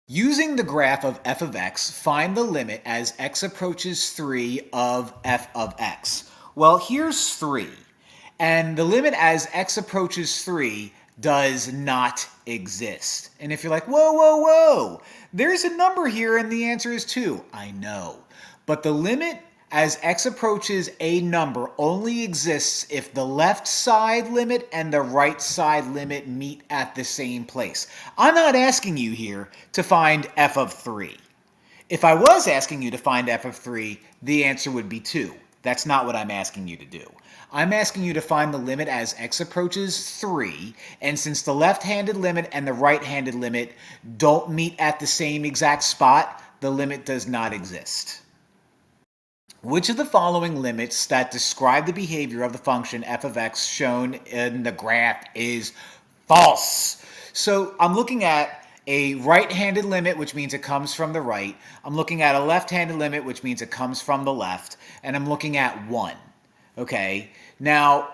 Using the graph of f of x, find the limit as x approaches 3 of f of x. Well, here's 3. And the limit as x approaches 3 does not exist. And if you're like, whoa, whoa, whoa, there's a number here and the answer is 2. I know. But the limit as x approaches a number only exists if the left side limit and the right side limit meet at the same place. I'm not asking you here to find f of 3. If I was asking you to find f of 3, the answer would be 2. That's not what I'm asking you to do. I'm asking you to find the limit as x approaches 3, and since the left-handed limit and the right-handed limit don't meet at the same exact spot, the limit does not exist. Which of the following limits that describe the behavior of the function f of x shown in the graph is false? So I'm looking at a right-handed limit, which means it comes from the right. I'm looking at a left-handed limit, which means it comes from the left. And I'm looking at 1. Okay? Now,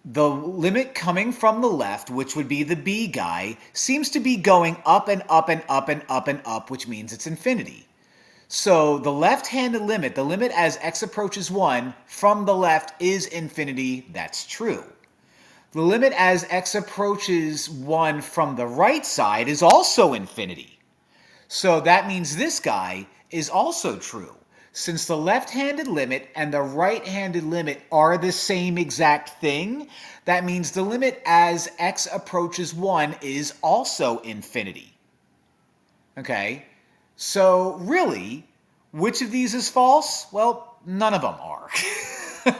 the limit coming from the left, which would be the b guy, seems to be going up and up and up and up and up, which means it's infinity. So the left-handed limit, the limit as x approaches 1 from the left is infinity. That's true. The limit as x approaches 1 from the right side is also infinity. So that means this guy is also true. Since the left-handed limit and the right-handed limit are the same exact thing, that means the limit as x approaches 1 is also infinity. Okay? So really, which of these is false? Well, none of them are.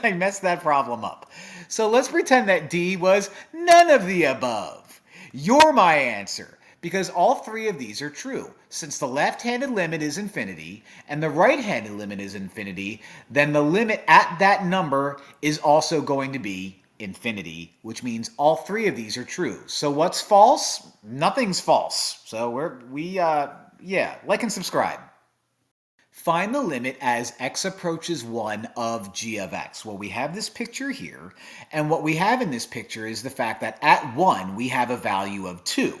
I messed that problem up. So let's pretend that D was none of the above. You're my answer, because all 3 of these are true. Since the left-handed limit is infinity and the right-handed limit is infinity, then the limit at that number is also going to be infinity, which means all 3 of these are true. So what's false? Nothing's false. So like and subscribe. Find the limit as x approaches 1 of g of x. Well, we have this picture here, and what we have in this picture is the fact that at 1 we have a value of 2.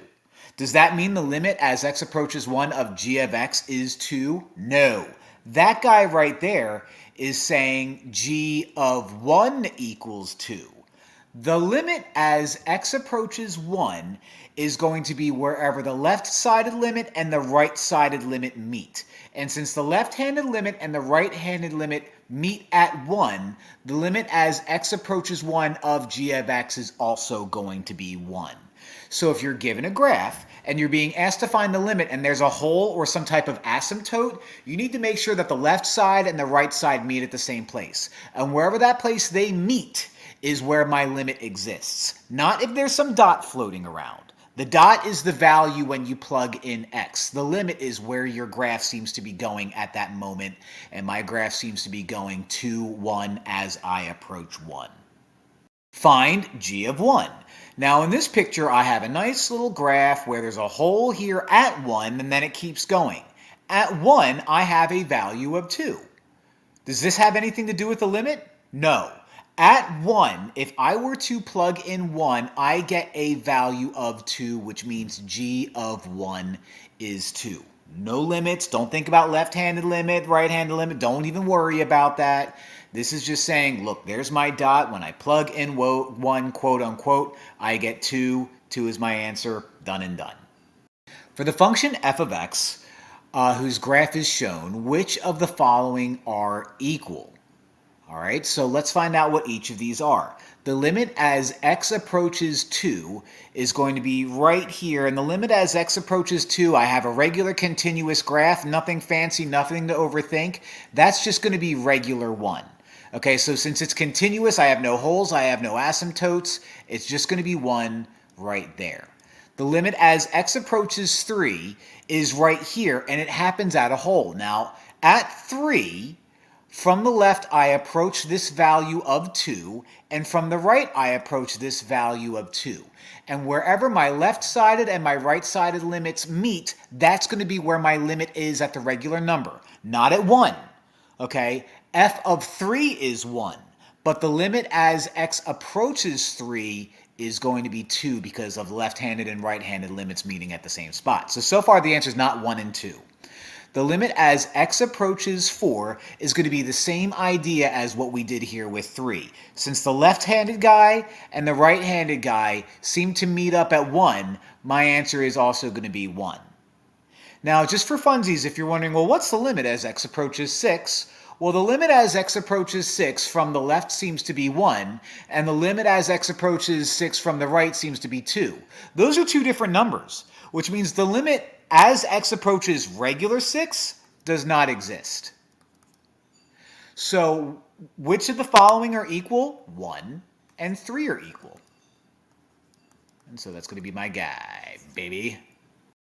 Does that mean the limit as x approaches 1 of g of x is 2? No. That guy right there is saying g of 1 equals 2. The limit as x approaches 1 is going to be wherever the left-sided limit and the right-sided limit meet. And since the left-handed limit and the right-handed limit meet at 1, the limit as x approaches 1 of g of x is also going to be 1. So if you're given a graph and you're being asked to find the limit and there's a hole or some type of asymptote, you need to make sure that the left side and the right side meet at the same place. And wherever that place they meet is where my limit exists. Not if there's some dot floating around. The dot is the value when you plug in x. The limit is where your graph seems to be going at that moment, and my graph seems to be going to 1 as I approach 1. Find g of 1. Now in this picture I have a nice little graph where there's a hole here at 1 and then it keeps going. At 1 I have a value of 2. Does this have anything to do with the limit? No. At 1, if I were to plug in 1, I get a value of 2, which means g of 1 is 2. No limits. Don't think about left-handed limit, right-handed limit. Don't even worry about that. This is just saying, look, there's my dot. When I plug in 1, quote unquote, I get 2. 2 is my answer. Done and done. For the function f of x, whose graph is shown, which of the following are equal? All right, so let's find out what each of these are. The limit as x approaches 2 is going to be right here, and the limit as x approaches 2, I have a regular continuous graph, nothing fancy, nothing to overthink. That's just going to be regular 1. Okay, so since it's continuous, I have no holes, I have no asymptotes, it's just going to be 1 right there. The limit as x approaches 3 is right here, and it happens at a hole. Now, at 3, from the left, I approach this value of 2, and from the right, I approach this value of 2. And wherever my left-sided and my right-sided limits meet, that's going to be where my limit is at the regular number, not at 1. Okay? F of 3 is 1, but the limit as x approaches 3 is going to be 2 because of left-handed and right-handed limits meeting at the same spot. So far the answer is not 1 and 2. The limit as x approaches 4 is going to be the same idea as what we did here with 3. Since the left-handed guy and the right-handed guy seem to meet up at 1, my answer is also going to be 1. Now, just for funsies, if you're wondering, well, what's the limit as x approaches 6? Well, the limit as x approaches 6 from the left seems to be 1, and the limit as x approaches 6 from the right seems to be 2. Those are two different numbers, which means the limit as x approaches regular 6 does not exist. So, which of the following are equal? 1 and 3 are equal. And so that's going to be my guy, baby.